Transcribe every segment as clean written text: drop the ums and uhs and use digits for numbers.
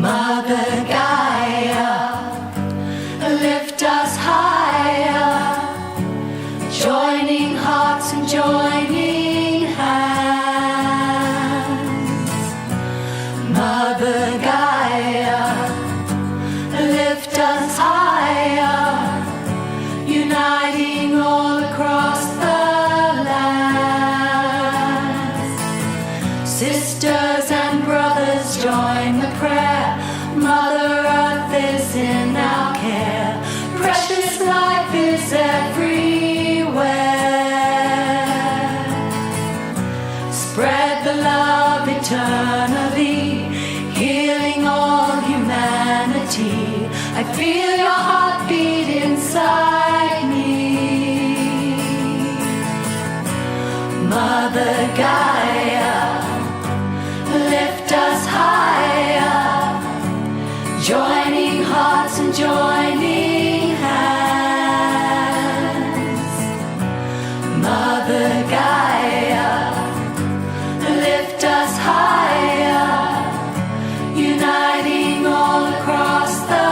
Mother Gaia, lift us higher, joining hearts and joining hands. Mother Gaia, lift us higher, uniting all across the land. Sisters and brothers, join the prayer. Mother Earth is in our care. Precious life is everywhere. Spread the love eternally, healing all humanity. I feel your heartbeat inside me. Mother Gaia, lift us higher, joining hearts and joining hands. Mother Gaia, lift us higher, uniting all across the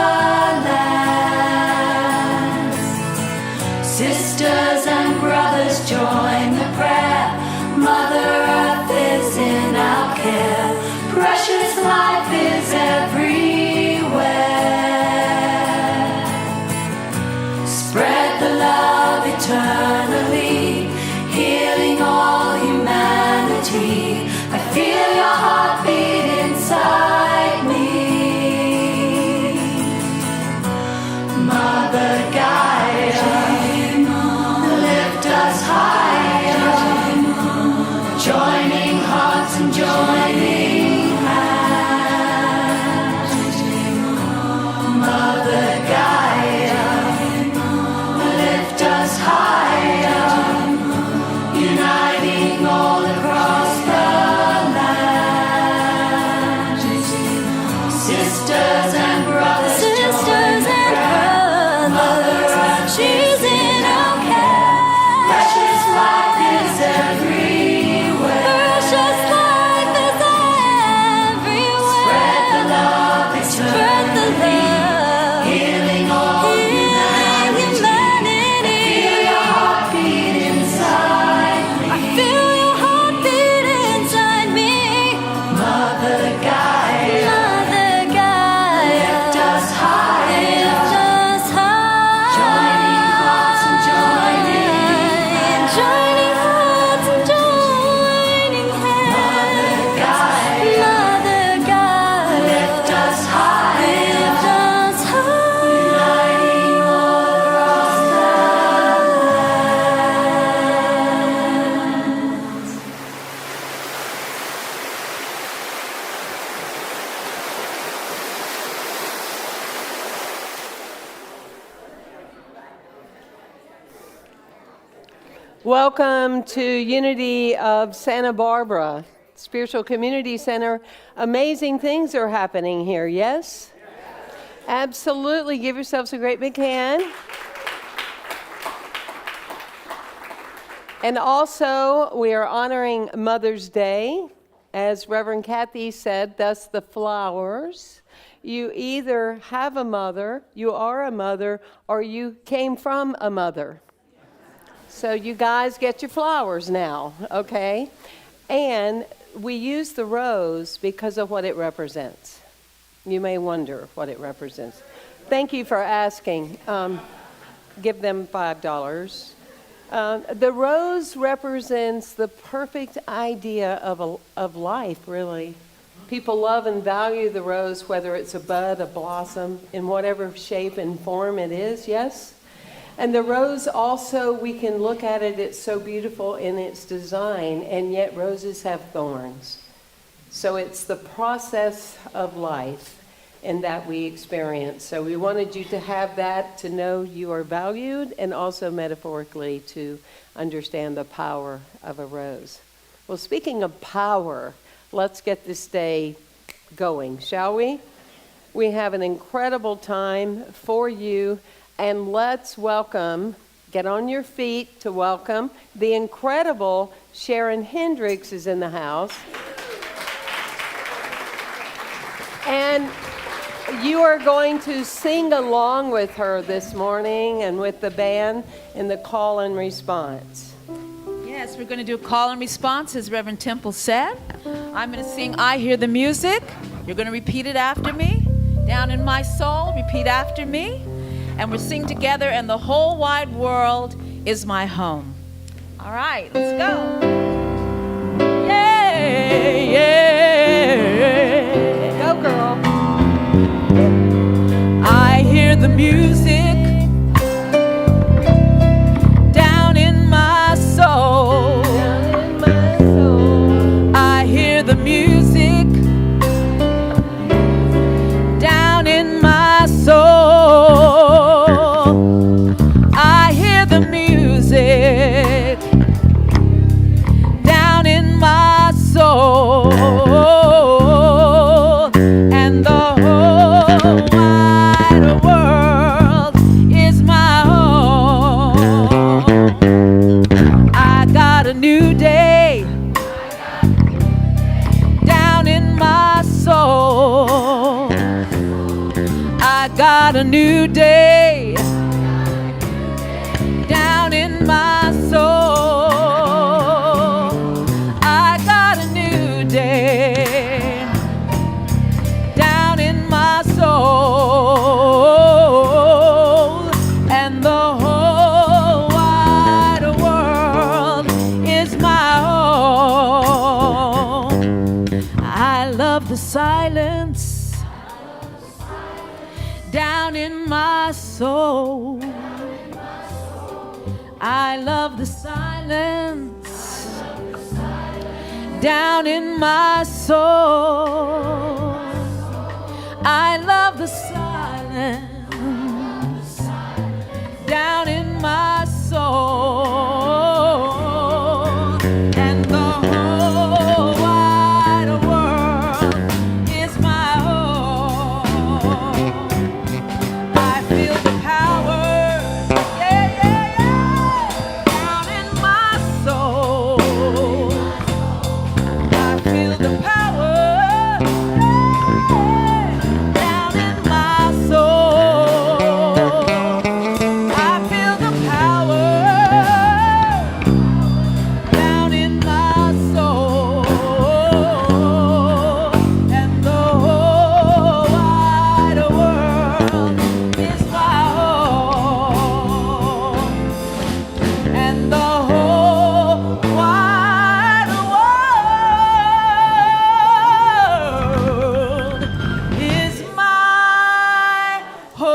lands. Sisters and brothers, join the prayer. Mother Earth is in our care. Precious life is everywhere. Welcome to Unity of Santa Barbara, Spiritual Community Center. Amazing things are happening here, yes? Absolutely. Give yourselves a great big hand. And also, we are honoring Mother's Day. As Reverend Cathy said, thus the flowers. You either have a mother, you are a mother, or you came from a mother. So you guys get your flowers now, okay? And we use the rose because of what it represents. You may wonder what it represents. Thank you for asking. Give them $5. The rose represents the perfect idea of life, really. People love and value the rose, whether it's a bud, a blossom, in whatever shape and form it is, yes? And the rose also, we can look at it, it's so beautiful in its design, and yet roses have thorns. So it's the process of life and that we experience. So we wanted you to have that, to know you are valued, and also metaphorically to understand the power of a rose. Well, speaking of power, let's get this day going, shall we? We have an incredible time for you. And let's welcome, get on your feet to welcome, the incredible Sharon Hendricks is in the house. And you are going to sing along with her this morning and with the band in the call and response. Yes, we're going to do a call and response, as Reverend Temple said. I'm going to sing I Hear the Music. You're going to repeat it after me. Down in my soul, repeat after me. And we'll sing together, and the whole wide world is my home. All right, let's go. Yeah, yeah. Go, girl. I hear the music down in my soul. Down in my soul. I hear the music down in my soul. I hear the music down in my soul, and the whole wide world is my home. I got a new day down in my soul. I got a new day down in my soul. I got a new day down in my soul, and the whole wide world is my home. I love the silence down in my soul. I love the silence down in my soul. I love the silence down in my soul, and the whole wide world is my home. I feel the power, yeah, yeah, yeah, down in my soul. I feel the power, yeah, down in my soul. I feel the power down in my soul, and the whole wide world is my home, and the whole wide world is my home. Oh,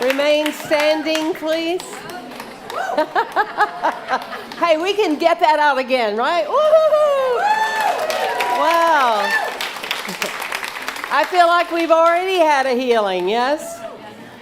Remain standing, please. Hey, we can get that out again, right? Woo-hoo-hoo! Wow. I feel like we've already had a healing, yes?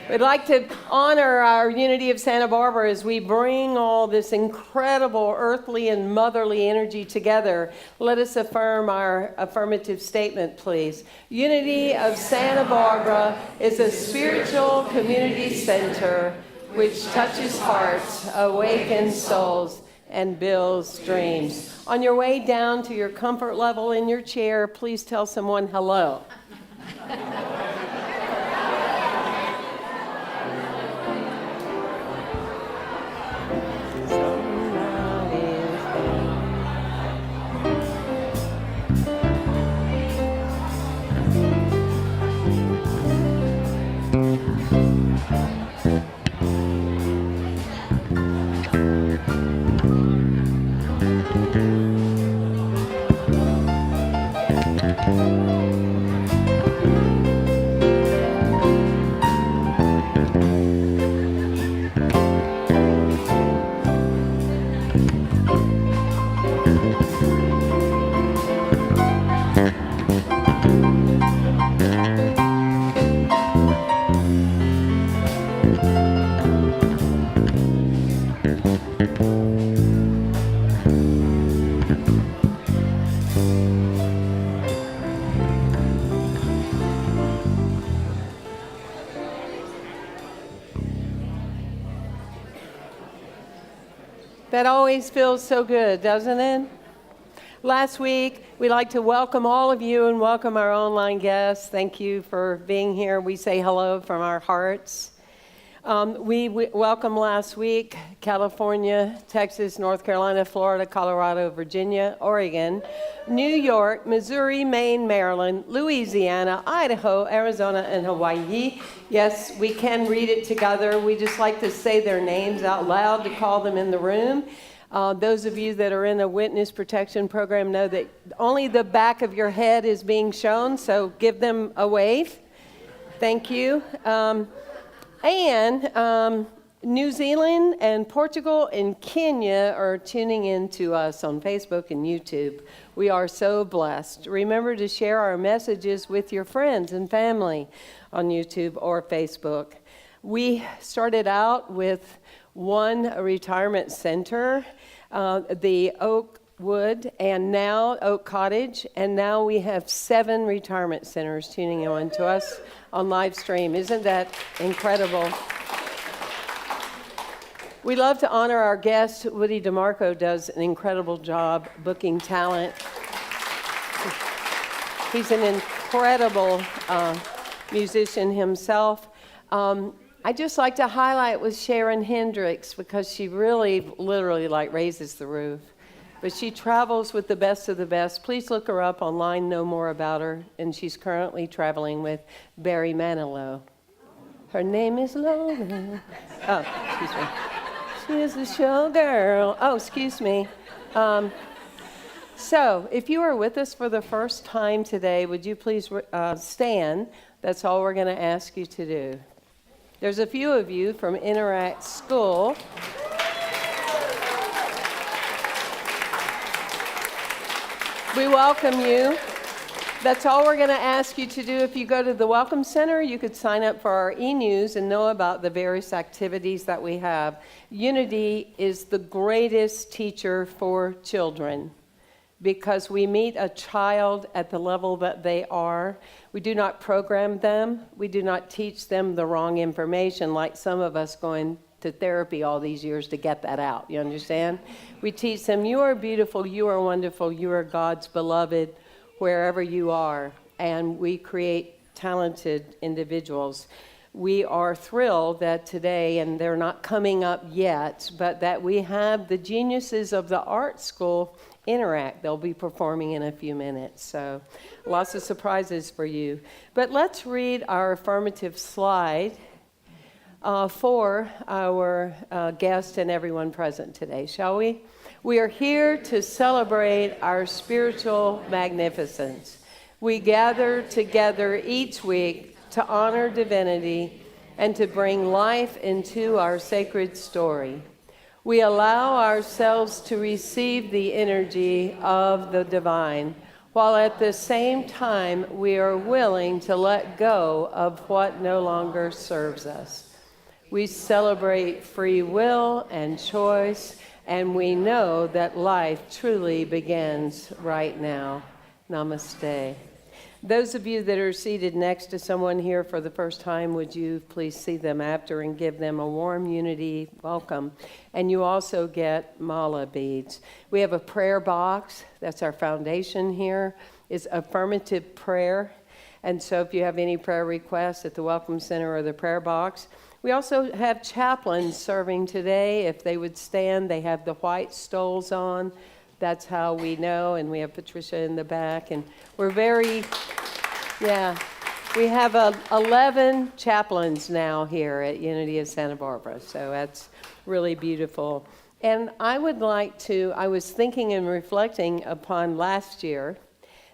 We'd like to honor our Unity of Santa Barbara as we bring all this incredible earthly and motherly energy together. Let us affirm our affirmative statement, please. Unity of Santa Barbara is a spiritual community center which touches hearts, awakens souls, and builds dreams. On your way down to your comfort level in your chair, please tell someone hello. That always feels so good, doesn't it? Last week, we'd like to welcome all of you and welcome our online guests. Thank you for being here. We say hello from our hearts. We welcomed last week California, Texas, North Carolina, Florida, Colorado, Virginia, Oregon, New York, Missouri, Maine, Maryland, Louisiana, Idaho, Arizona, and Hawaii. Yes, we can read it together. We just like to say their names out loud to call them in the room. Those of you that are in a witness protection program know that only the back of your head is being shown, so give them a wave. Thank you. And New Zealand and Portugal and Kenya are tuning in to us on Facebook and YouTube. We are so blessed. Remember to share our messages with your friends and family on YouTube or Facebook. We started out with one retirement center, the Oakwood, and now Oak Cottage, and now we have 7 retirement centers tuning in to us on live stream. Isn't that incredible? We love to honor our guest. Woody DeMarco does an incredible job booking talent. He's an incredible musician himself. I just like to highlight with Sharon Hendricks because she really, literally raises the roof. But she travels with the best of the best. Please look her up online, know more about her. And she's currently traveling with Barry Manilow. Her name is Lola. Oh, excuse me. She is a showgirl. Oh, excuse me. So, if you are with us for the first time today, would you please stand? That's all we're going to ask you to do. There's a few of you from Interact School. We welcome you. That's all we're going to ask you to do. If you go to the Welcome Center, you could sign up for our e-news and know about the various activities that we have. Unity is the greatest teacher for children because we meet a child at the level that they are. We do not program them. We do not teach them the wrong information like some of us going to therapy all these years to get that out. You understand? We teach them, you are beautiful, you are wonderful, you are God's beloved wherever you are. And we create talented individuals. We are thrilled that today, and they're not coming up yet, but that we have the geniuses of the art school Interact. They'll be performing in a few minutes. So lots of surprises for you. But let's read our affirmative slide for our guest and everyone present today, shall we? We are here to celebrate our spiritual magnificence. We gather together each week to honor divinity and to bring life into our sacred story. We allow ourselves to receive the energy of the divine, while at the same time we are willing to let go of what no longer serves us. We celebrate free will and choice, and we know that life truly begins right now. Namaste. Those of you that are seated next to someone here for the first time, would you please see them after and give them a warm unity welcome. And you also get mala beads. We have a prayer box. That's our foundation here. It's affirmative prayer. And so if you have any prayer requests at the Welcome Center or the prayer box. We also have chaplains serving today. If they would stand, they have the white stoles on. That's how we know, and we have Patricia in the back, and we're very, we have 11 chaplains now here at Unity of Santa Barbara, so that's really beautiful. And I would like to, I was thinking and reflecting upon last year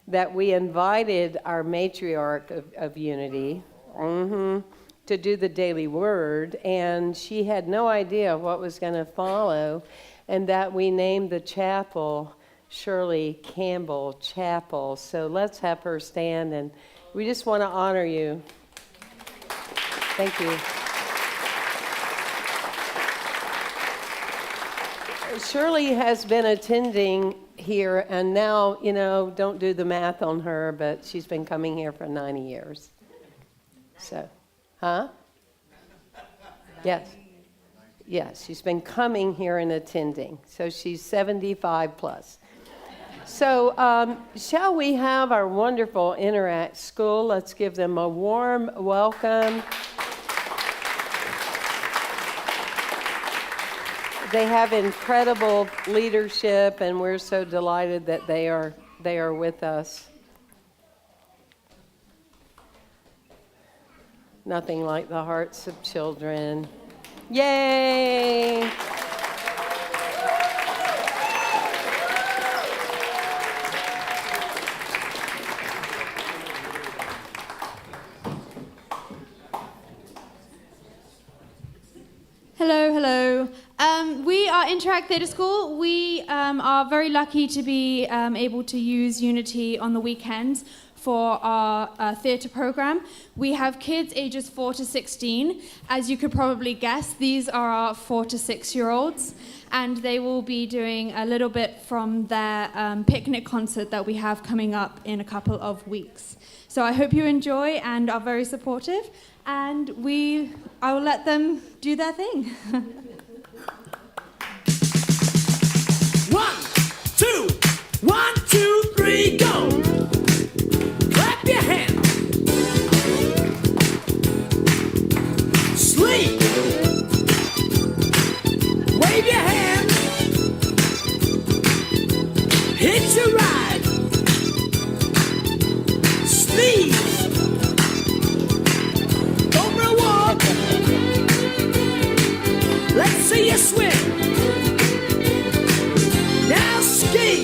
that we invited our matriarch of Unity to do the daily word, and she had no idea what was going to follow. And that we named the chapel Shirley Campbell Chapel. So let's have her stand, and we just want to honor you. Thank you. Shirley has been attending here, and now, don't do the math on her, but she's been coming here for 90 years. So, Yes. Yes, she's been coming here and attending. So she's 75 plus. So shall we have our wonderful Interact School? Let's give them a warm welcome. They have incredible leadership, and we're so delighted that they are with us. Nothing like the hearts of children. Yay! Hello. We are Interact Theatre School. We are very lucky to be able to use Unity on the weekends for our theatre program. We have kids ages 4 to 16. As you could probably guess, these are our 4 to 6-year-olds, and they will be doing a little bit from their picnic concert that we have coming up in a couple of weeks. So I hope you enjoy and are very supportive, and I will let them do their thing. 1, 2, 1, 2, 3, go! Clap your hands. Sleep. Wave your hands. Hitch a ride. Sneeze. Go for a walk. Let's see you swim. Now ski.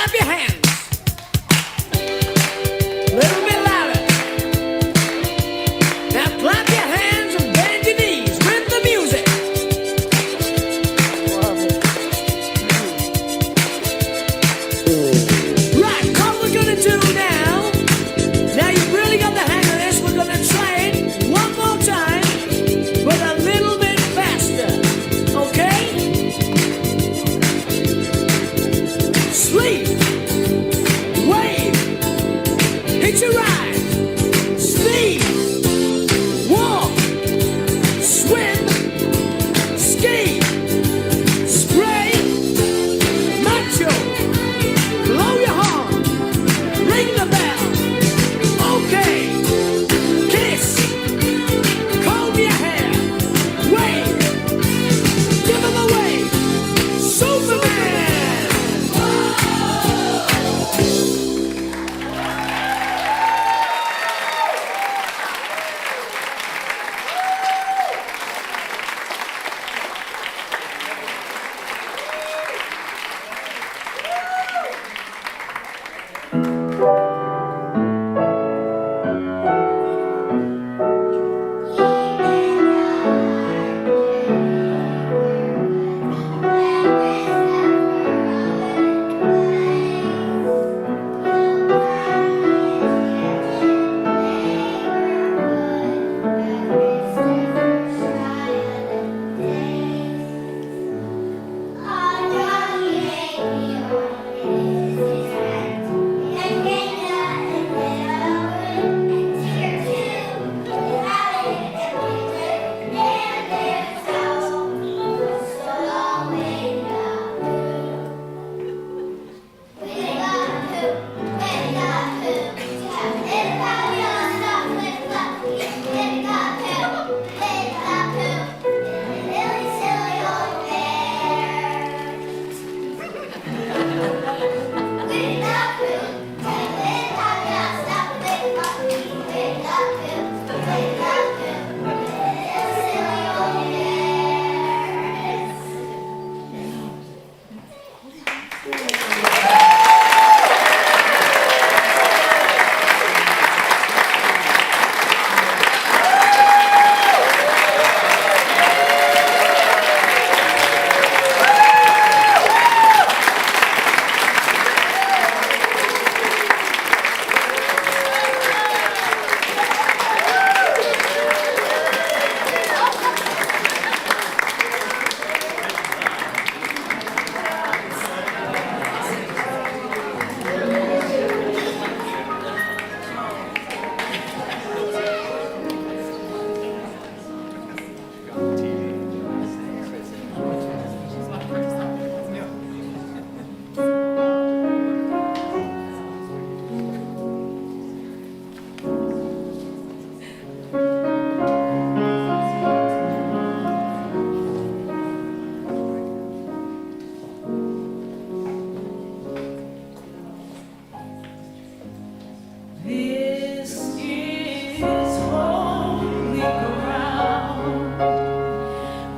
clap your hands. Little bit louder. Now clap your hands and bend your knees with the music. Right, what we're gonna do now, you've really got the hang of this. We're gonna try it one more time, but a little bit faster, okay? Sleep, wave, hitch a ride, sneeze, walk, swim, ski, spray, macho, blow your horn, ring the bell, okay, kiss, comb your hair, wave, give him a wave, Superman!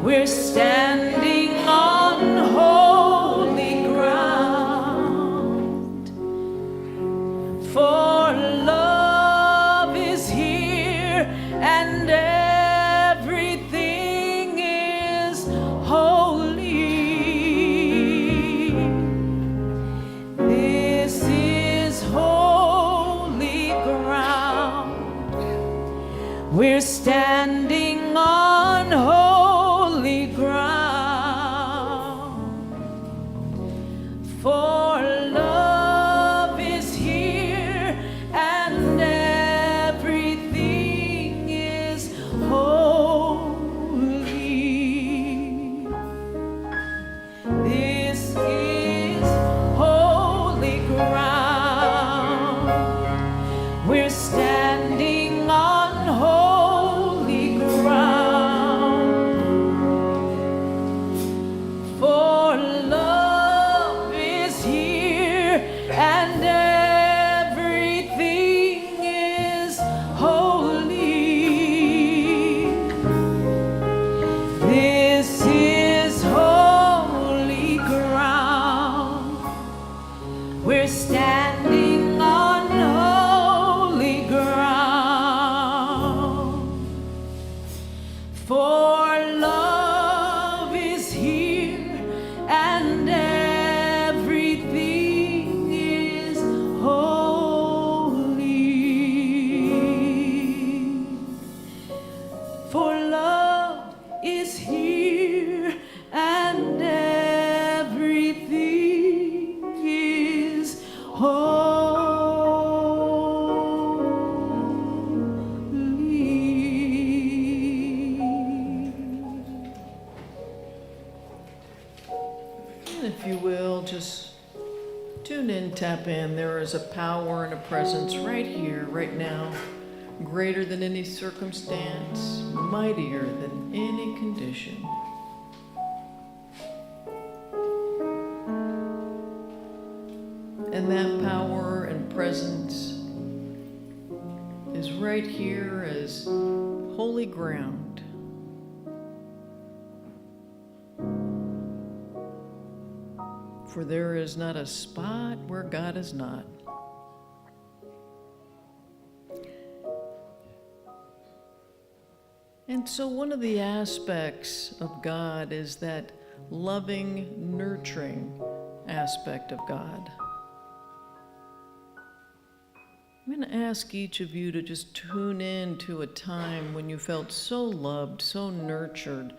We're standing on holy ground, for love is here and everything is holy. This is holy ground. We're standing on holy ground, for love is here and everything is holy. This is holy ground. We're standing on holy ground. we're standing on holy ground. For love is here and everything is holy. For love is here and everything is holy. And if you will, just tune in, tap in. There is a power and a presence right here, right now, greater than any circumstance, mightier than any condition. And that power and presence is right here as holy ground. For there is not a spot where God is not. And so one of the aspects of God is that loving, nurturing aspect of God. I'm going to ask each of you to just tune in to a time when you felt so loved, so nurtured,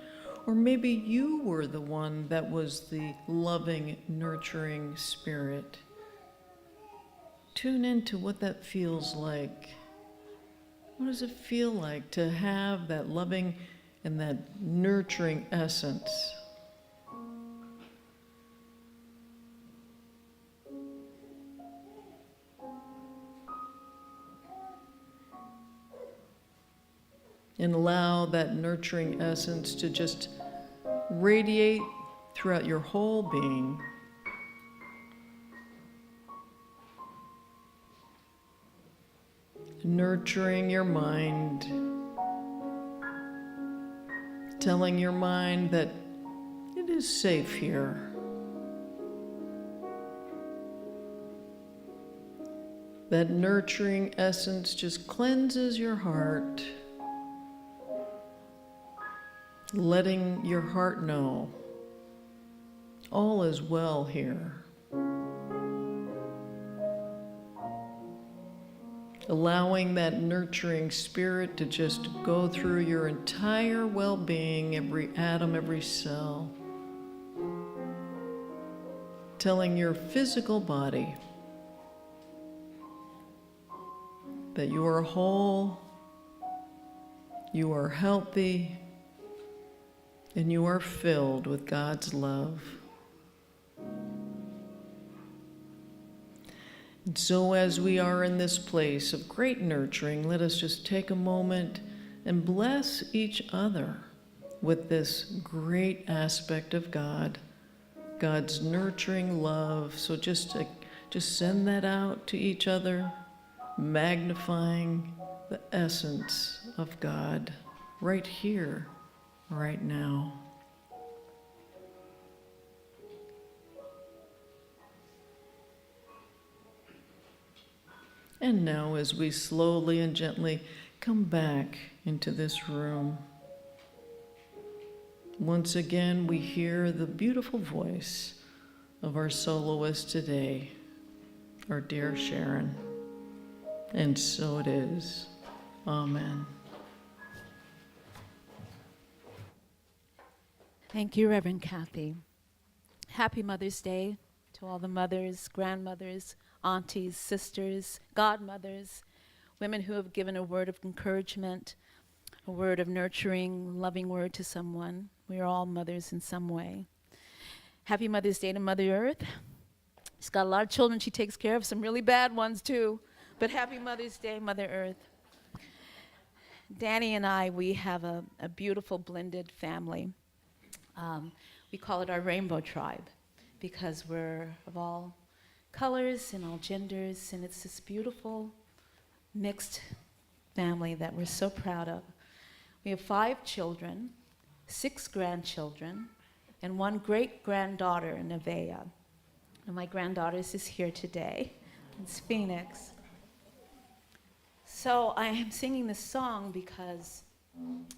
or maybe you were the one that was the loving, nurturing spirit. Tune into what that feels like. What does it feel like to have that loving and that nurturing essence? And allow that nurturing essence to just radiate throughout your whole being. Nurturing your mind, telling your mind that it is safe here. That nurturing essence just cleanses your heart, letting your heart know all is well here. Allowing that nurturing spirit to just go through your entire well-being, every atom, every cell. Telling your physical body that you are whole, you are healthy, and you are filled with God's love. And so as we are in this place of great nurturing, let us just take a moment and bless each other with this great aspect of God, God's nurturing love. So just send that out to each other, magnifying the essence of God right here, right now. And now as we slowly and gently come back into this room, once again we hear the beautiful voice of our soloist today, our dear Sharon. And so it is. Amen. Thank you, Reverend Cathy. Happy Mother's Day to all the mothers, grandmothers, aunties, sisters, godmothers, women who have given a word of encouragement, a word of nurturing, loving word to someone. We are all mothers in some way. Happy Mother's Day to Mother Earth. She's got a lot of children she takes care of, some really bad ones too. But happy Mother's Day, Mother Earth. Danny and I, we have a beautiful blended family. We call it our rainbow tribe because we're of all colors and all genders, and it's this beautiful mixed family that we're so proud of. We have 5 children, 6 grandchildren, and 1 great-granddaughter, Nevaeh. One of my granddaughters is here today. It's Phoenix. So I am singing this song because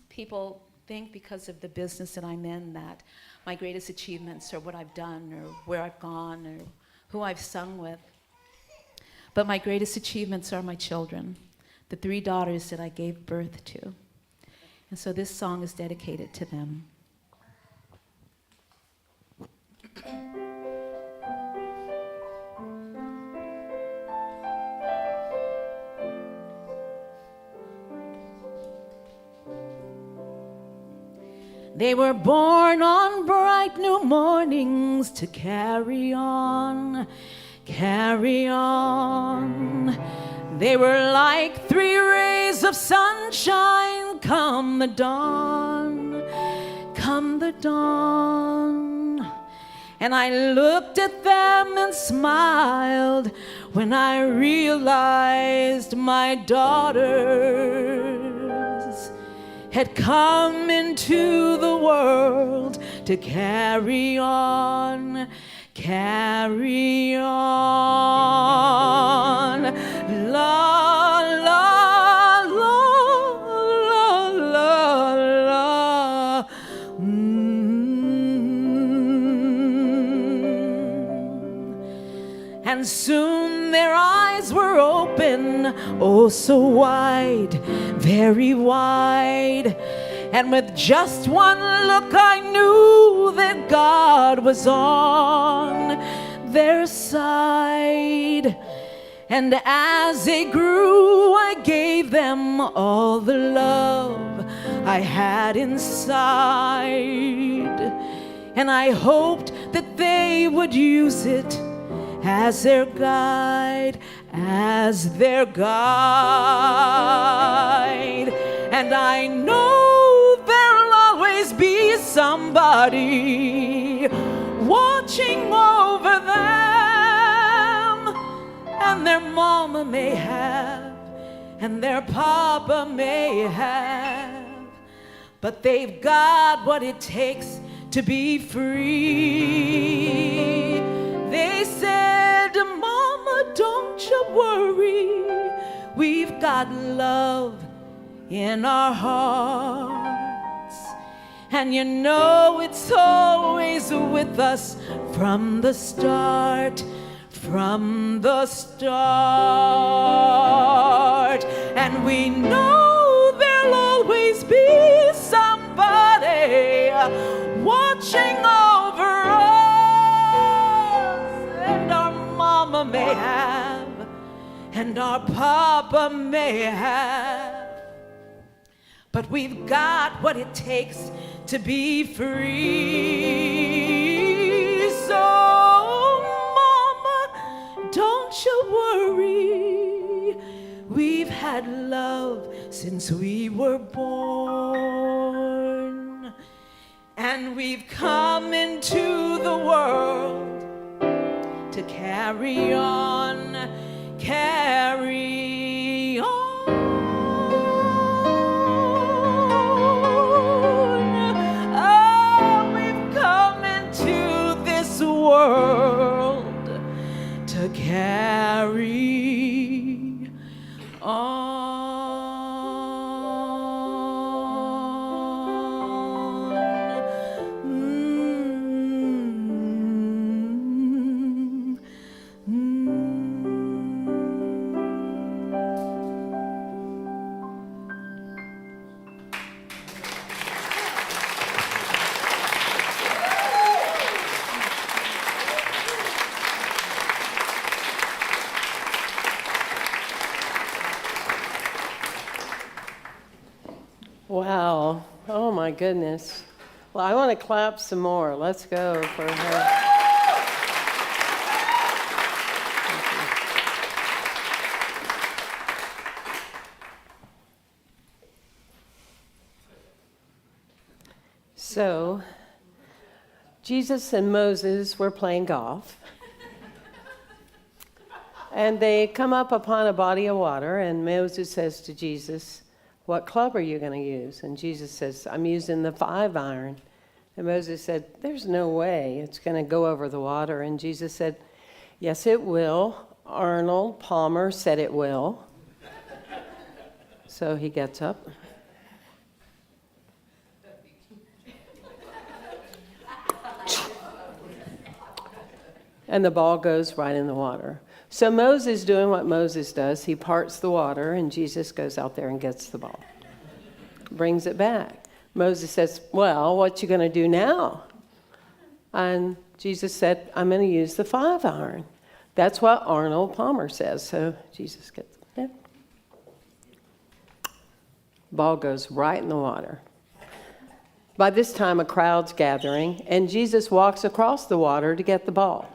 people think because of the business that I'm in that my greatest achievements are what I've done or where I've gone or who I've sung with. But my greatest achievements are my children, the 3 daughters that I gave birth to. And so this song is dedicated to them. They were born on bright new mornings to carry on, carry on. They were like 3 rays of sunshine come the dawn, come the dawn. And I looked at them and smiled when I realized my daughters had come into the world to carry on, carry on. La, la, la, la, la, la. And soon their eyes were open, oh so wide, very wide. And with just one look I knew that God was on their side. And as they grew, I gave them all the love I had inside. And I hoped that they would use it as their guide, as their guide. And I know there'll always be somebody watching over them. And their mama may have, and their papa may have, but they've got what it takes to be free. They said, Mama, don't you worry, we've got love in our hearts. And you know it's always with us from the start, from the start. And we know there'll always be somebody watching over us. And our mama may have, and our papa may have, but we've got what it takes to be free. So, Mama, don't you worry. We've had love since we were born, and we've come into the world to carry on, carry on. World to carry on. Wow. Oh my goodness. Well, I want to clap some more. Let's go for her. So, Jesus and Moses were playing golf. And they come up upon a body of water, and Moses says to Jesus, "What club are you going to use?" And Jesus says, "I'm using the 5-iron." And Moses said, "There's no way it's going to go over the water." And Jesus said, Yes, it will. Arnold Palmer said it will. So he gets up. And the ball goes right in the water. So Moses doing what Moses does, he parts the water, and Jesus goes out there and gets the ball. Brings it back. Moses says, well, what you going to do now? And Jesus said, I'm going to use the 5-iron. That's what Arnold Palmer says. So Jesus gets it. Ball goes right in the water. By this time, a crowd's gathering, and Jesus walks across the water to get the ball.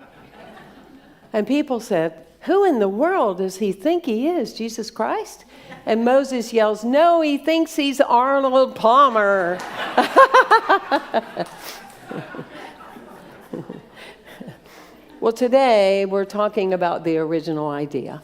And people said, who in the world does he think he is, Jesus Christ? And Moses yells, no, he thinks he's Arnold Palmer. Well, today we're talking about the original idea.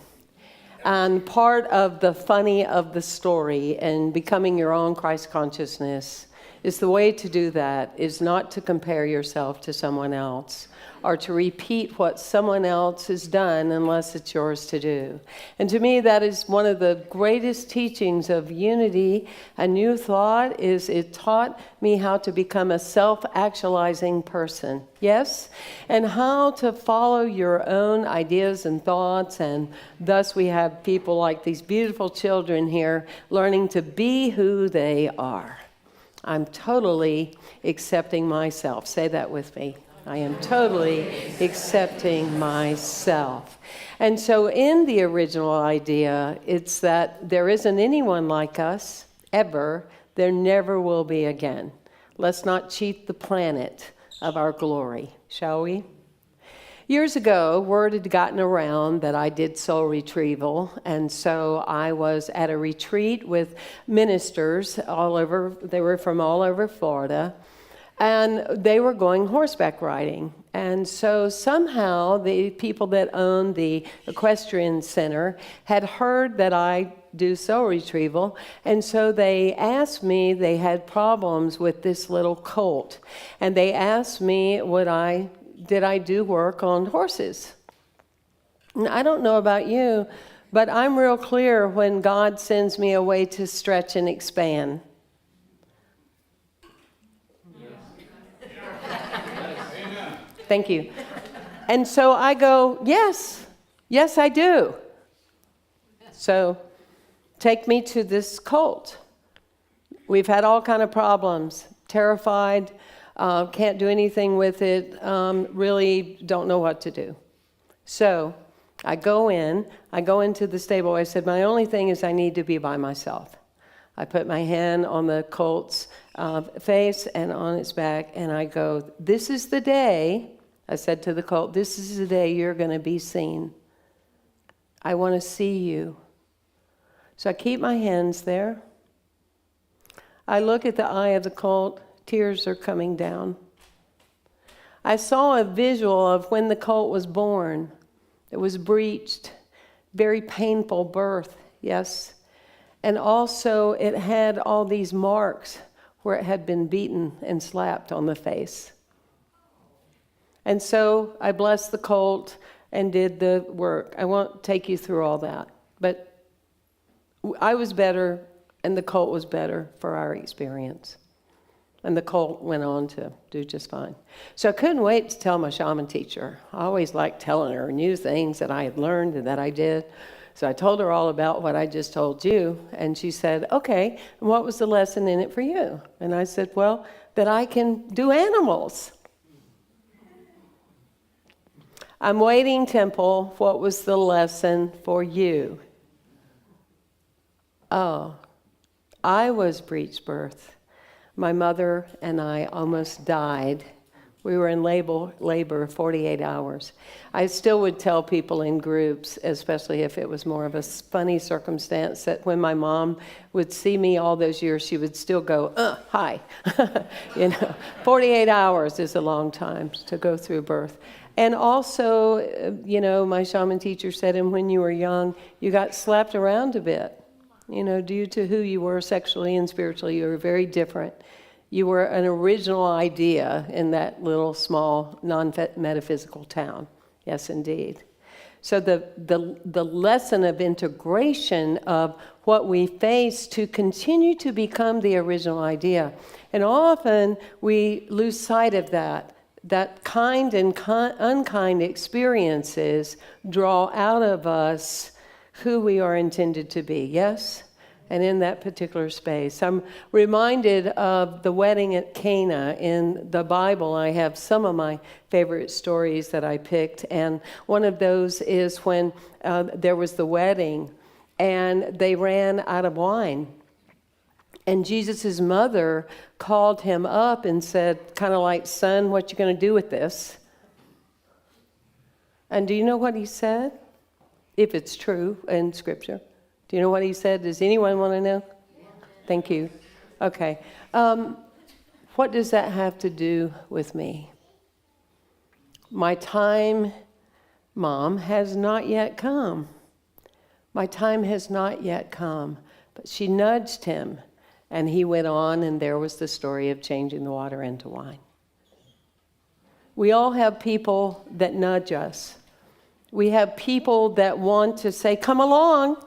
And part of the funny of the story and becoming your own Christ consciousness is the way to do that is not to compare yourself to someone else or to repeat what someone else has done unless it's yours to do. And to me, that is one of the greatest teachings of unity and New Thought is it taught me how to become a self-actualizing person. Yes? And how to follow your own ideas and thoughts. And thus we have people like these beautiful children here learning to be who they are. I'm totally accepting myself. Say that with me. I am totally accepting myself. And so in the original idea, it's that there isn't anyone like us, ever. There never will be again. Let's not cheat the planet of our glory, shall we? Years ago, word had gotten around that I did soul retrieval, and so I was at a retreat with ministers all over. They were from all over Florida, and they were going horseback riding. And so somehow the people that owned the equestrian center had heard that I do soul retrieval, and so they asked me, they had problems with this little colt, and they asked me did I do work on horses? And I don't know about you, but I'm real clear when God sends me a way to stretch and expand. Thank you. And so I go, yes, I do. So take me to this colt. We've had all kind of problems, terrified, can't do anything with it, really don't know what to do. So I go into the stable. I said, my only thing is I need to be by myself. I put my hand on the colt's face and on its back, and I go, this is the day, I said to the colt, this is the day you're going to be seen. I want to see you. So I keep my hands there. I look at the eye of the colt. Tears are coming down. I saw a visual of when the colt was born. It was breached, very painful birth, yes. And also it had all these marks where it had been beaten and slapped on the face. And so I blessed the colt and did the work. I won't take you through all that, but I was better and the colt was better for our experience. And the colt went on to do just fine. So I couldn't wait to tell my shaman teacher. I always liked telling her new things that I had learned and that I did. So I told her all about what I just told you. And she said, okay, and what was the lesson in it for you? And I said, well, that I can do animals. I'm waiting, Temple. What was the lesson for you? Oh, I was breech birth. My mother and I almost died. We were in labor 48 hours. I still would tell people in groups, especially if it was more of a funny circumstance, that when my mom would see me all those years, she would still go, hi. 48 hours is a long time to go through birth. And also, my shaman teacher said, and when you were young, you got slapped around a bit. Due to who you were sexually and spiritually, you were very different. You were an original idea in that little, small, non-metaphysical town. Yes, indeed. So the lesson of integration of what we face to continue to become the original idea. And often we lose sight of that. That kind and unkind experiences draw out of us who we are intended to be, yes? And in that particular space. I'm reminded of the wedding at Cana in the Bible. I have some of my favorite stories that I picked, and one of those is when there was the wedding, and they ran out of wine. And Jesus' mother called him up and said, kind of like, son, what you going to do with this? And do you know what he said? If it's true in Scripture. Do you know what he said? Does anyone want to know? Thank you. Okay. What does that have to do with me? My time, Mom, has not yet come. My time has not yet come. But she nudged him, and he went on, and there was the story of changing the water into wine. We all have people that nudge us. We have people that want to say, come along.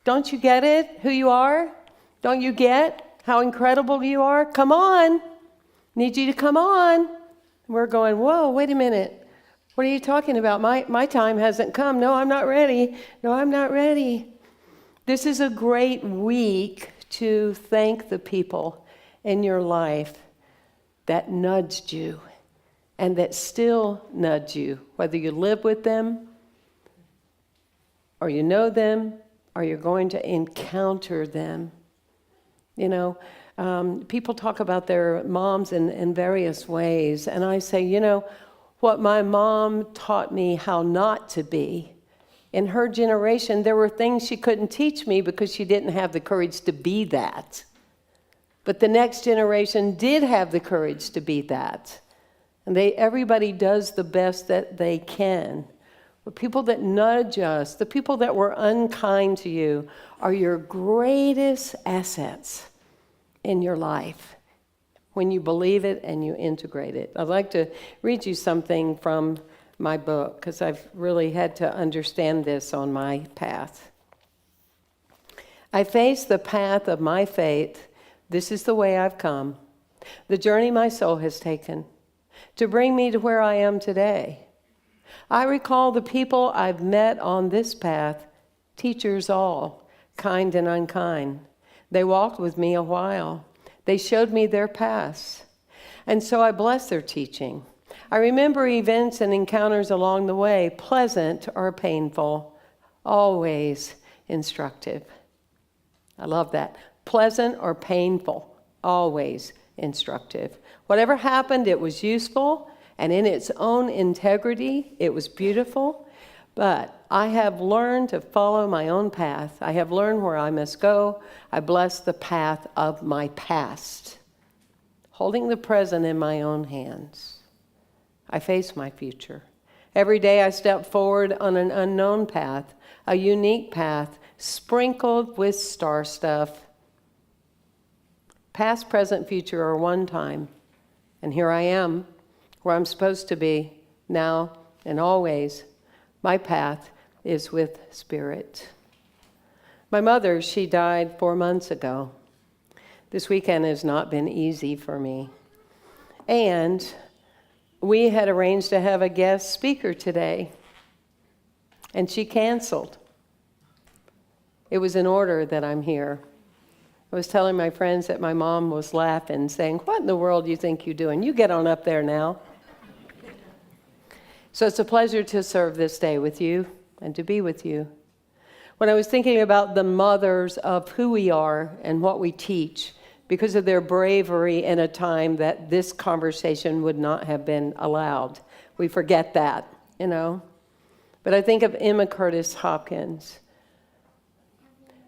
Don't you get it, who you are? Don't you get how incredible you are? Come on. Need you to come on. We're going, whoa, wait a minute. What are you talking about? My time hasn't come. No, I'm not ready. No, I'm not ready. This is a great week to thank the people in your life that nudged you and that still nudge you, whether you live with them or you know them, or you're going to encounter them. You know, people talk about their moms in various ways, and I say, you know, what my mom taught me how not to be. In her generation, there were things she couldn't teach me because she didn't have the courage to be that. But the next generation did have the courage to be that. And everybody does the best that they can. The people that nudge us, the people that were unkind to you, are your greatest assets in your life when you believe it and you integrate it. I'd like to read you something from my book because I've really had to understand this on my path. I face the path of my faith. This is the way I've come, the journey my soul has taken to bring me to where I am today. I recall the people I've met on this path, teachers all, kind and unkind. They walked with me a while. They showed me their paths. And so I bless their teaching. I remember events and encounters along the way, pleasant or painful, always instructive. I love that. Pleasant or painful, always instructive. Whatever happened, it was useful. And in its own integrity, it was beautiful. But I have learned to follow my own path. I have learned where I must go. I bless the path of my past, holding the present in my own hands. I face my future. Every day I step forward on an unknown path, a unique path, sprinkled with star stuff. Past, present, future are one time. And here I am, where I'm supposed to be, now and always. My path is with Spirit. My mother, she died 4 months ago. This weekend has not been easy for me. And we had arranged to have a guest speaker today, and she canceled. It was in order that I'm here. I was telling my friends that my mom was laughing, saying, what in the world do you think you're doing? You get on up there now. So it's a pleasure to serve this day with you and to be with you. When I was thinking about the mothers of who we are and what we teach, because of their bravery in a time that this conversation would not have been allowed. We forget that, you know. But I think of Emma Curtis Hopkins.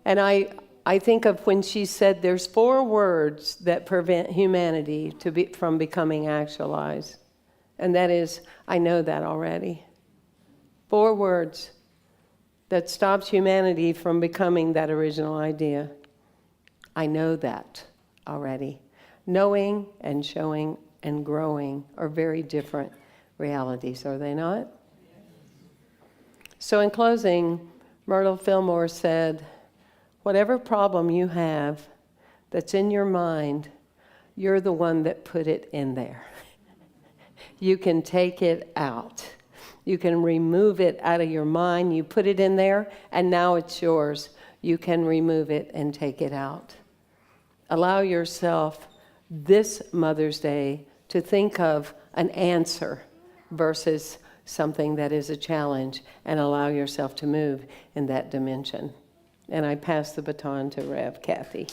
And I think of when she said there's 4 words that prevent humanity from becoming actualized. And that is, I know that already. 4 words that stops humanity from becoming that original idea. I know that already. Knowing and showing and growing are very different realities, are they not? So in closing, Myrtle Fillmore said, whatever problem you have that's in your mind, you're the one that put it in there. You can take it out. You can remove it out of your mind. You put it in there, and now it's yours. You can remove it and take it out. Allow yourself this Mother's Day to think of an answer versus something that is a challenge, and allow yourself to move in that dimension. And I pass the baton to Rev. Cathy.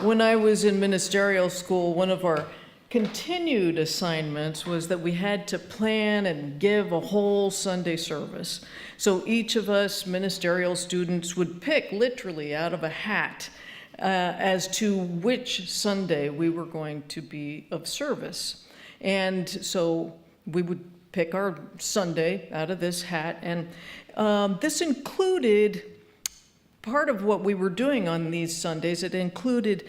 When I was in ministerial school, one of our continued assignments was that we had to plan and give a whole Sunday service. So each of us ministerial students would pick literally out of a hat as to which Sunday we were going to be of service. And so we would pick our Sunday out of this hat, and this included part of what we were doing on these Sundays. It included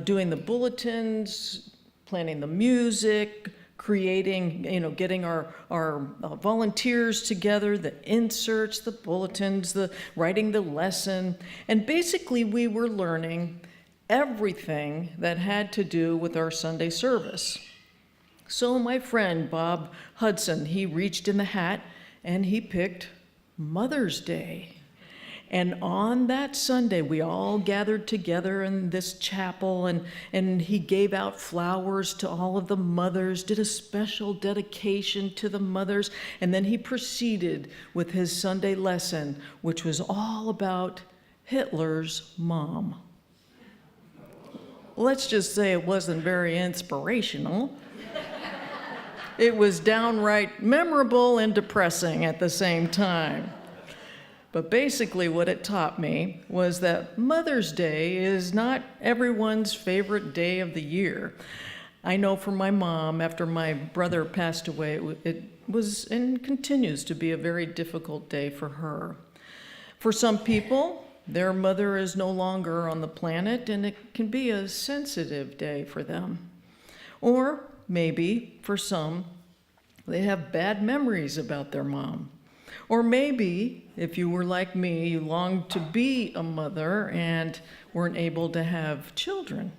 doing the bulletins, planning the music, creating, getting our volunteers together, the inserts, the bulletins, the writing the lesson. And basically we were learning everything that had to do with our Sunday service. So my friend Bob Hudson, he reached in the hat and he picked Mother's Day. And on that Sunday, we all gathered together in this chapel, and he gave out flowers to all of the mothers, did a special dedication to the mothers, and then he proceeded with his Sunday lesson, which was all about Hitler's mom. Let's just say it wasn't very inspirational. It was downright memorable and depressing at the same time. But basically what it taught me was that Mother's Day is not everyone's favorite day of the year. I know for my mom, after my brother passed away, it was and continues to be a very difficult day for her. For some people, their mother is no longer on the planet, and it can be a sensitive day for them. Or maybe, for some, they have bad memories about their mom. Or maybe, if you were like me, you longed to be a mother and weren't able to have children.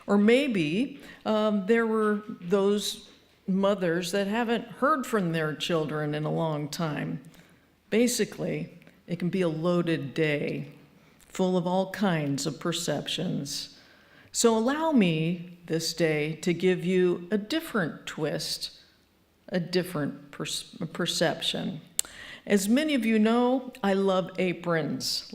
Or maybe there were those mothers that haven't heard from their children in a long time. Basically, it can be a loaded day, full of all kinds of perceptions. So allow me this day to give you a different twist, a different perception. As many of you know, I love aprons.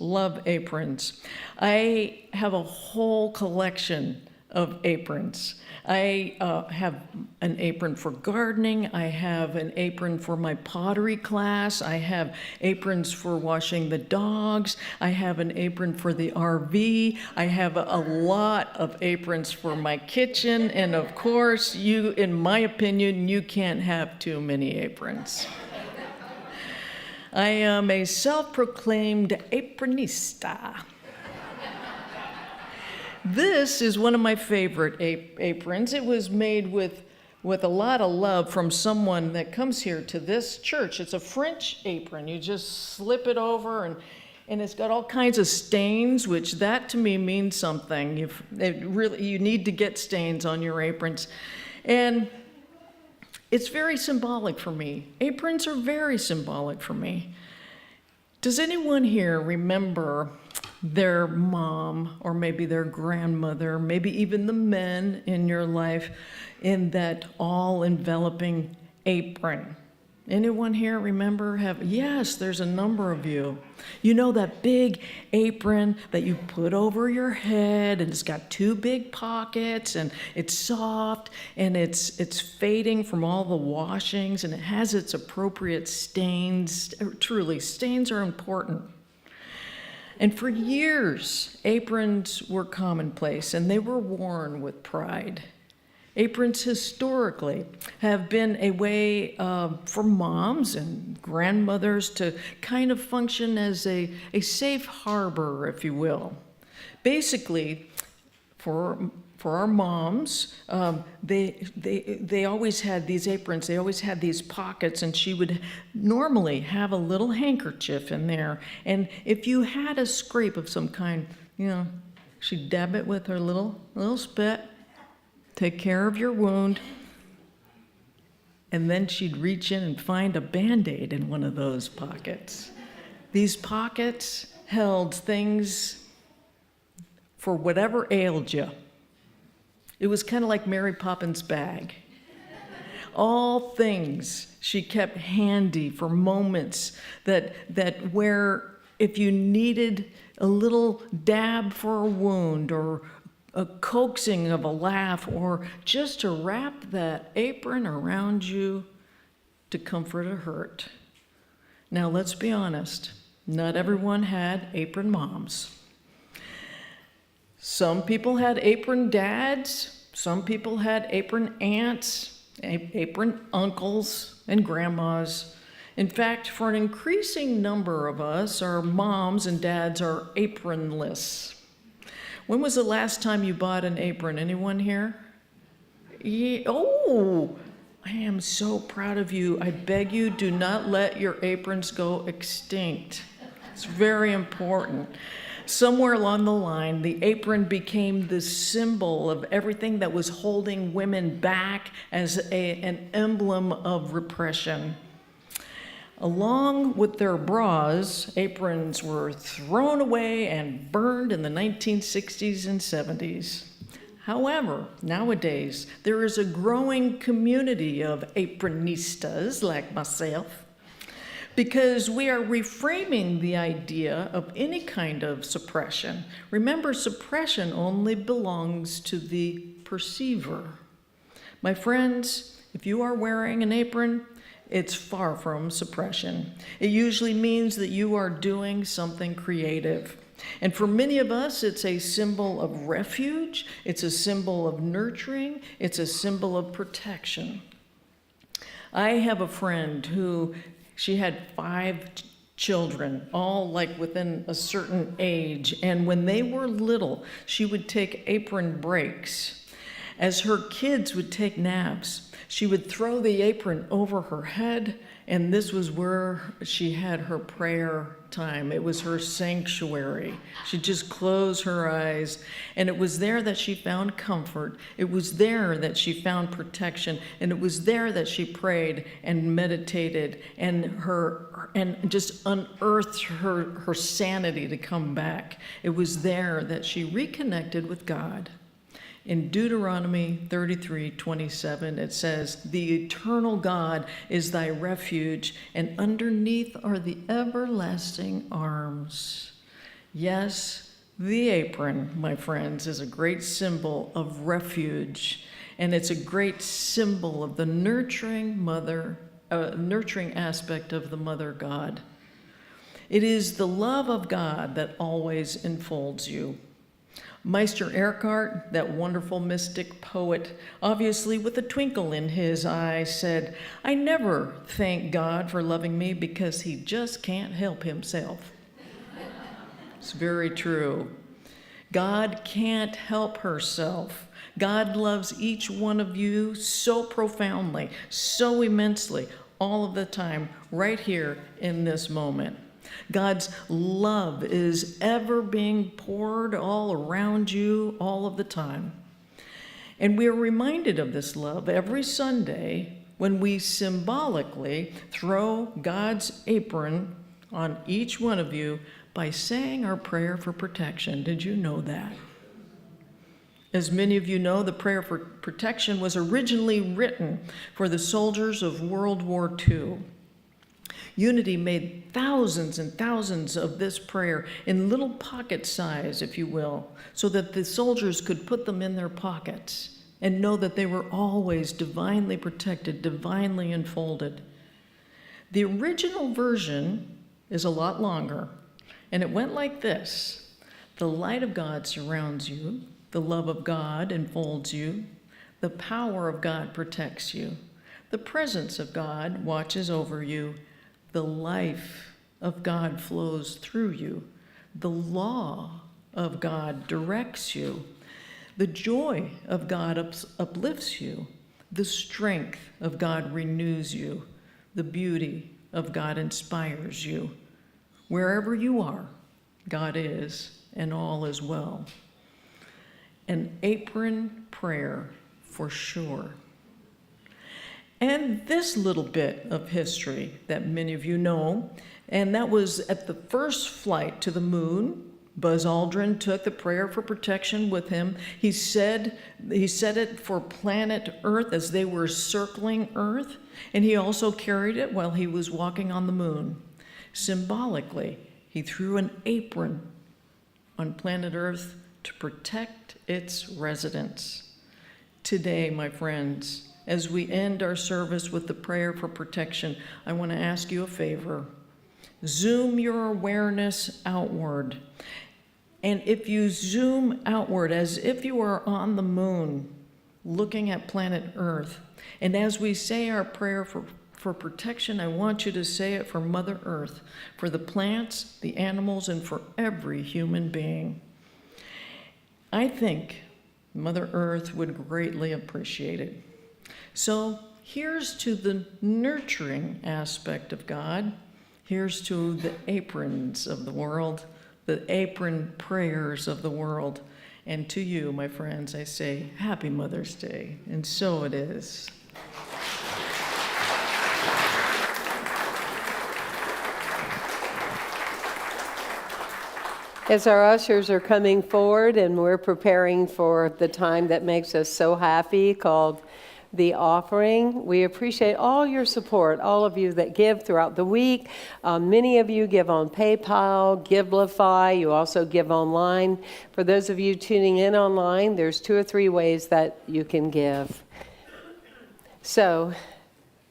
I have a whole collection of aprons. I have an apron for gardening. I have an apron for my pottery class. I have aprons for washing the dogs. I have an apron for the RV. I have a lot of aprons for my kitchen. And of course, in my opinion, you can't have too many aprons. I am a self-proclaimed apronista. This is one of my favorite aprons. It was made with a lot of love from someone that comes here to this church. It's a French apron. You just slip it over, and it's got all kinds of stains, which that to me means something. You need to get stains on your aprons. And it's very symbolic for me. Aprons are very symbolic for me. Does anyone here remember their mom or maybe their grandmother, maybe even the men in your life in that all-enveloping apron? Anyone here remember yes, there's a number of you. You know that big apron that you put over your head, and it's got two big pockets, and it's soft, and it's fading from all the washings, and it has its appropriate stains. Truly, stains are important. And for years, aprons were commonplace, and they were worn with pride. Aprons historically have been a way for moms and grandmothers to kind of function as a safe harbor, if you will. Basically, for for our moms, they always had these aprons, they always had these pockets, and she would normally have a little handkerchief in there. And if you had a scrape of some kind, she'd dab it with her little spit, take care of your wound, and then she'd reach in and find a Band-Aid in one of those pockets. These pockets held things for whatever ailed you. It was kind of like Mary Poppins' bag. All things she kept handy for moments that where if you needed a little dab for a wound or a coaxing of a laugh or just to wrap that apron around you to comfort a hurt. Now let's be honest, not everyone had apron moms. Some people had apron dads, some people had apron aunts, apron uncles and grandmas. In fact, for an increasing number of us, our moms and dads are apronless. When was the last time you bought an apron? Anyone here? Yeah. Oh, I am so proud of you. I beg you, do not let your aprons go extinct. It's very important. Somewhere along the line, the apron became the symbol of everything that was holding women back as an emblem of repression. Along with their bras, aprons were thrown away and burned in the 1960s and 70s. However, nowadays, there is a growing community of apronistas like myself, because we are reframing the idea of any kind of suppression. Remember, suppression only belongs to the perceiver. My friends, if you are wearing an apron, it's far from suppression. It usually means that you are doing something creative. And for many of us, it's a symbol of refuge, it's a symbol of nurturing, it's a symbol of protection. I have a friend who she had 5 children, all like within a certain age. And when they were little, she would take apron breaks. As her kids would take naps, she would throw the apron over her head, and this was where she had her prayer time. It was her sanctuary. She'd just close her eyes, and it was there that she found comfort. It was there that she found protection, and it was there that she prayed and meditated and just unearthed her sanity to come back. It was there that she reconnected with God. In Deuteronomy 33:27, it says, "The eternal God is thy refuge, and underneath are the everlasting arms." Yes, the apron, my friends, is a great symbol of refuge, and it's a great symbol of the nurturing aspect of the Mother God. It is the love of God that always enfolds you. Meister Eckhart, that wonderful mystic poet, obviously with a twinkle in his eye, said, "I never thank God for loving me because he just can't help himself." It's very true. God can't help herself. God loves each one of you so profoundly, so immensely, all of the time, right here in this moment. God's love is ever being poured all around you all of the time. And we are reminded of this love every Sunday when we symbolically throw God's apron on each one of you by saying our prayer for protection. Did you know that? As many of you know, the prayer for protection was originally written for the soldiers of World War II. Unity made thousands and thousands of this prayer in little pocket size, if you will, so that the soldiers could put them in their pockets and know that they were always divinely protected, divinely enfolded. The original version is a lot longer, and it went like this: the light of God surrounds you, the love of God enfolds you, the power of God protects you, the presence of God watches over you, the life of God flows through you, the law of God directs you, The joy of God uplifts you. The strength of God renews you. The beauty of God inspires you. Wherever you are, God is, and all is well. An apron prayer for sure. And this little bit of history that many of you know, and that was at the first flight to the moon. Buzz Aldrin took the prayer for protection with him. He said it for planet Earth as they were circling Earth, and he also carried it while he was walking on the moon. Symbolically, he threw an apron on planet Earth to protect its residents. Today, my friends, as we end our service with the prayer for protection, I want to ask you a favor. Zoom your awareness outward. And if you zoom outward as if you are on the moon, looking at planet Earth, and as we say our prayer for protection, I want you to say it for Mother Earth, for the plants, the animals, and for every human being. I think Mother Earth would greatly appreciate it. So here's to the nurturing aspect of God. Here's to the aprons of the world, the apron prayers of the world. And to you, my friends, I say, Happy Mother's Day. And so it is. As our ushers are coming forward and we're preparing for the time that makes us so happy called the offering, we appreciate all your support, all of you that give throughout the week. Many of you give on PayPal, Givelify. You also give online. For those of you tuning in online, there's 2 or 3 ways that you can give. So,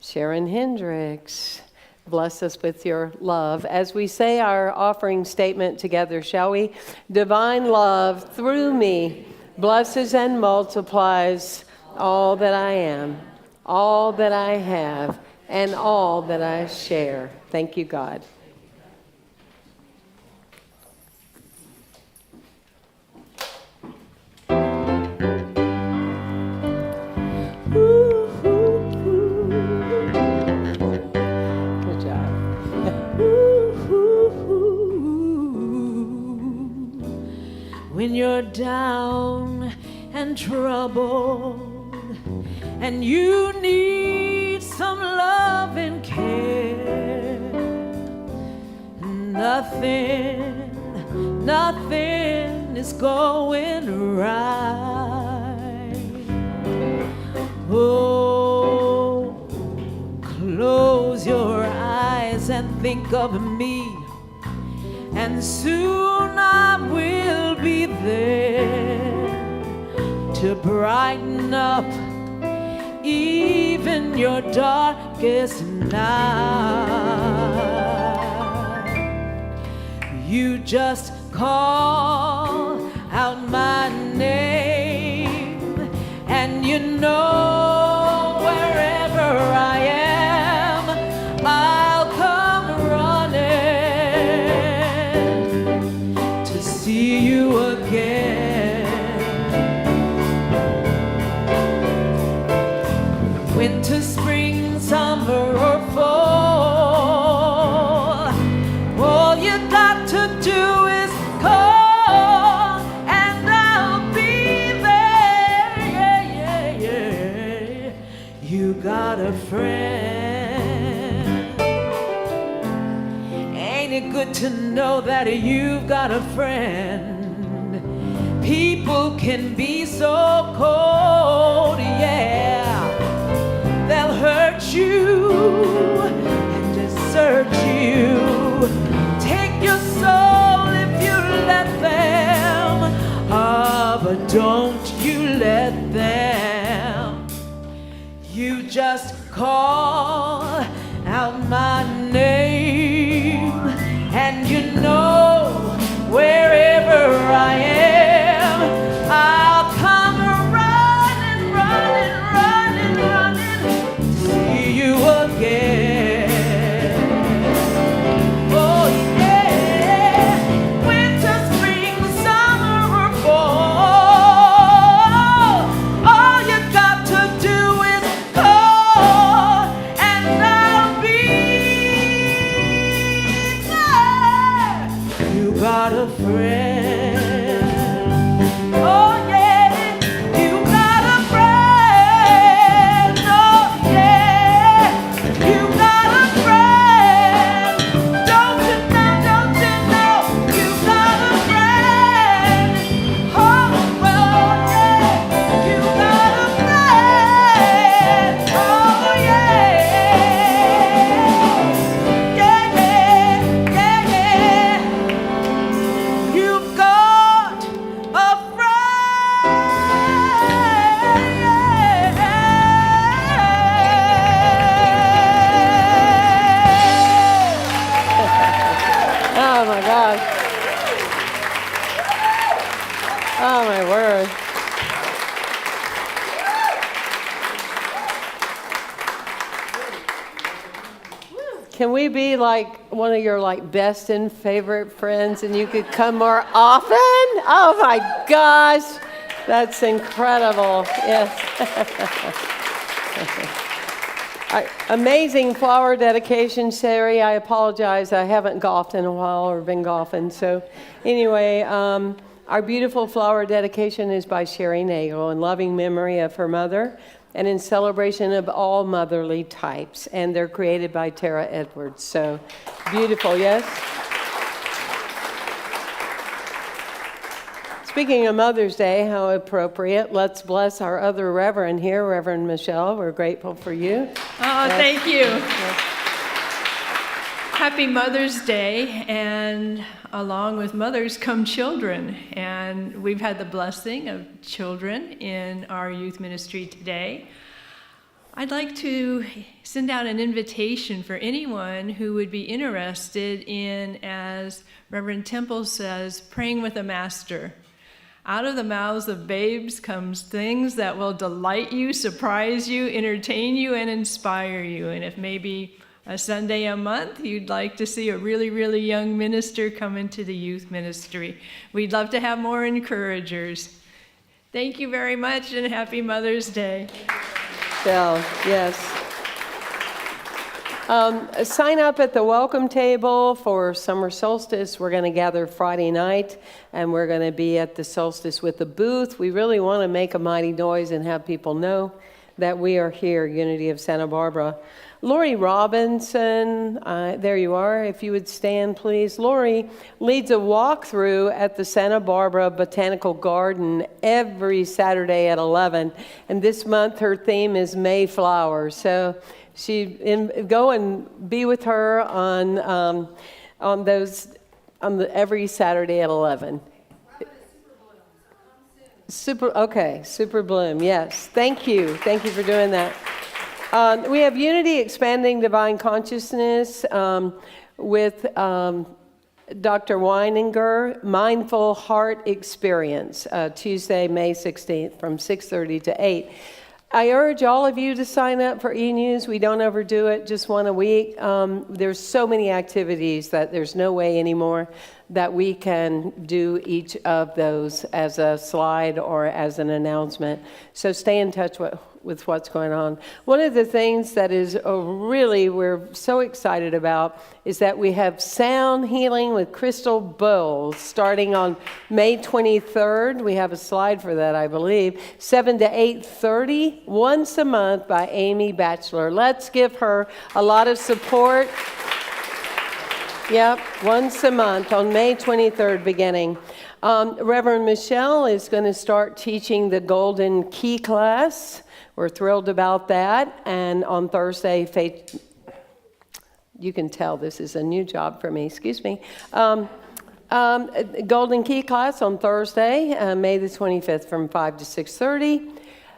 Sharon Hendricks, bless us with your love. As we say our offering statement together, shall we? Divine love through me blesses and multiplies all that I am, all that I have, and all that I share. Thank you, God. Good job. When you're down and troubled and you need some love and care, nothing is going right. Oh, close your eyes and think of me, and soon I will be there to brighten up even your darkest night. You just call out my name, and you know wherever I am, I'll come running to see you again. Winter, spring, summer, or fall, all you got to do is call, and I'll be there. Yeah, yeah, yeah. You got a friend. Ain't it good to know that you've got a friend? People can be so cold, yeah. They'll hurt you and desert you, take your soul if you let them, but don't you let them. You just call out my name, and you know wherever I am, I'll come running, running, running, running to see you again. Oh yeah, winter, spring, summer, or fall, Can we be like one of your like best and favorite friends and you could come more often? Oh my gosh, that's incredible. Yes. Amazing flower dedication, Sherry. I apologize. I haven't golfed in a while or been golfing. So anyway, our beautiful flower dedication is by Sherry Nagel in loving memory of her mother and in celebration of all motherly types. And they're created by Tara Edwards. So beautiful, yes? Speaking of Mother's Day, how appropriate. Let's bless our other Reverend here, Reverend Michelle. We're grateful for you. Oh, thank you. Happy Mother's Day, and along with mothers come children. And we've had the blessing of children in our youth ministry today. I'd like to send out an invitation for anyone who would be interested in, as Reverend Temple says, praying with a master. Out of the mouths of babes comes things that will delight you, surprise you, entertain you, and inspire you. And if maybe a Sunday a month you'd like to see a really, really young minister come into the youth ministry, we'd love to have more encouragers. Thank you very much, and happy Mother's Day. Bill, yes. Sign up at the welcome table for summer solstice. We're going to gather Friday night, and we're going to be at the solstice with a booth. We really want to make a mighty noise and have people know that we are here, Unity of Santa Barbara. Lori Robinson, there you are, if you would stand, please. Lori leads a walkthrough at the Santa Barbara Botanical Garden every Saturday at 11, and this month her theme is Mayflower. So go and be with her on every Saturday at 11. Super Bloom, yes. Thank you for doing that. We have Unity Expanding Divine Consciousness with Dr. Weininger, Mindful Heart Experience, Tuesday, May 16th from 6:30 to 8. I urge all of you to sign up for e-news. We don't overdo it, just one a week. There's so many activities that there's no way anymore that we can do each of those as a slide or as an announcement. So stay in touch with what's going on. One of the things that is really we're so excited about is that we have sound healing with crystal bowls starting on May 23rd. We have a slide for that, I believe. 7 to 8:30, once a month by Amy Batchelor. Let's give her a lot of support. Yep, once a month on May 23rd beginning. Reverend Michelle is going to start teaching the Golden Key class. We're thrilled about that. And on Thursday, Faith, you can tell this is a new job for me, excuse me. Golden Key class on Thursday, May the 25th from 5 to 6:30.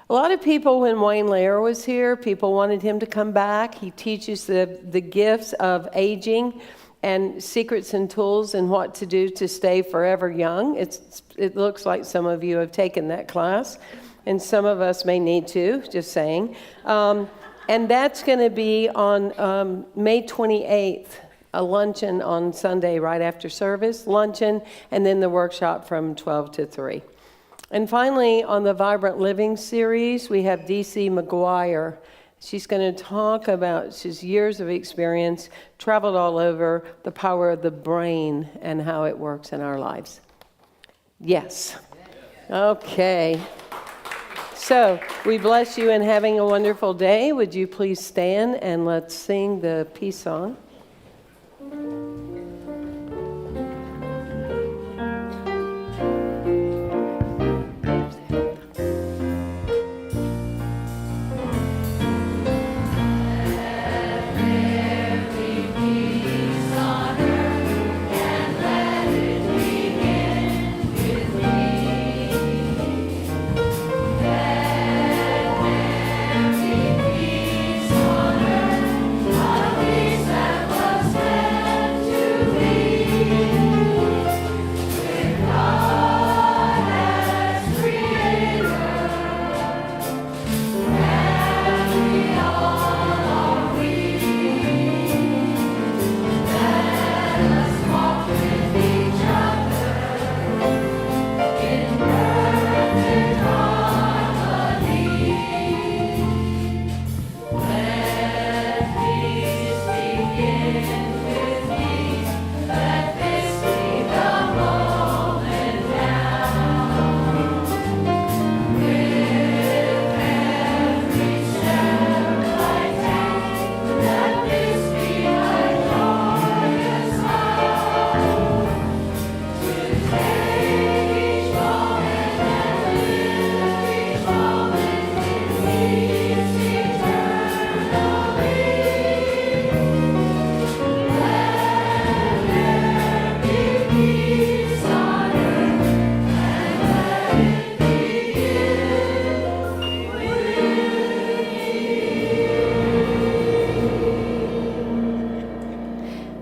A lot of people, when Wayne Lair was here, people wanted him to come back. He teaches the gifts of aging and secrets and tools and what to do to stay forever young. It looks like some of you have taken that class, and some of us may need to, just saying. And that's going to be on May 28th, a luncheon on Sunday right after service, luncheon, and then the workshop from 12 to 3. And finally, on the Vibrant Living series, we have DC McGuire. She's going to talk about, she's years of experience, traveled all over, the power of the brain and how it works in our lives. Yes. Okay. So we bless you in having a wonderful day. Would you please stand and let's sing the peace song. Peace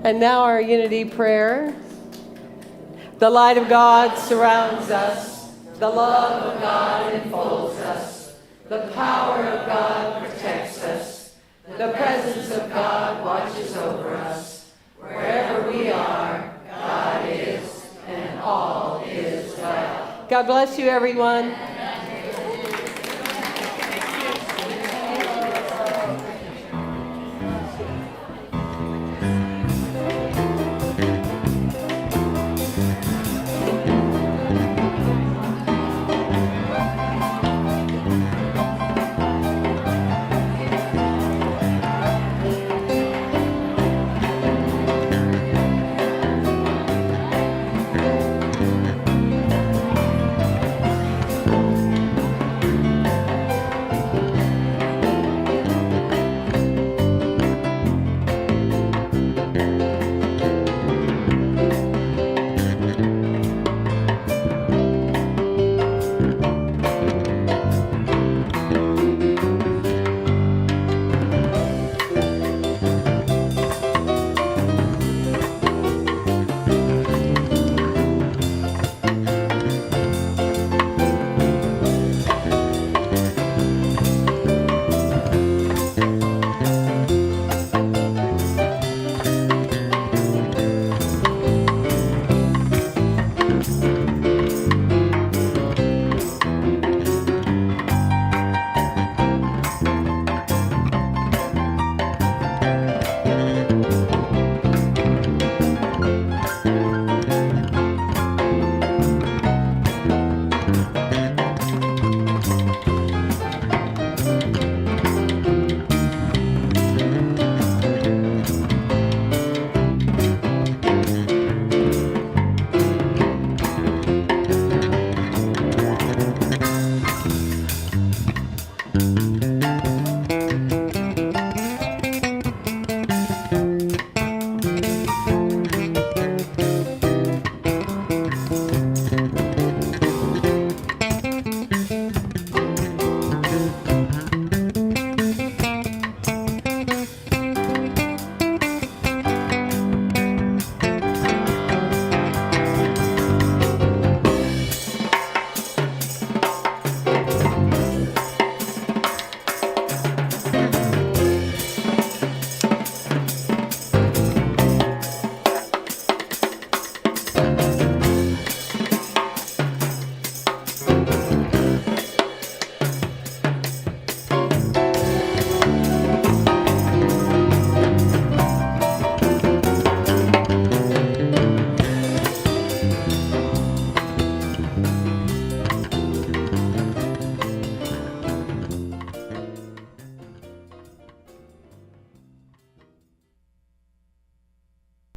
And now our unity prayer. The light of God surrounds us. The love of God enfolds us. The power of God protects us. The presence of God watches over us. Wherever we are, God is, and all is well. God bless you, everyone.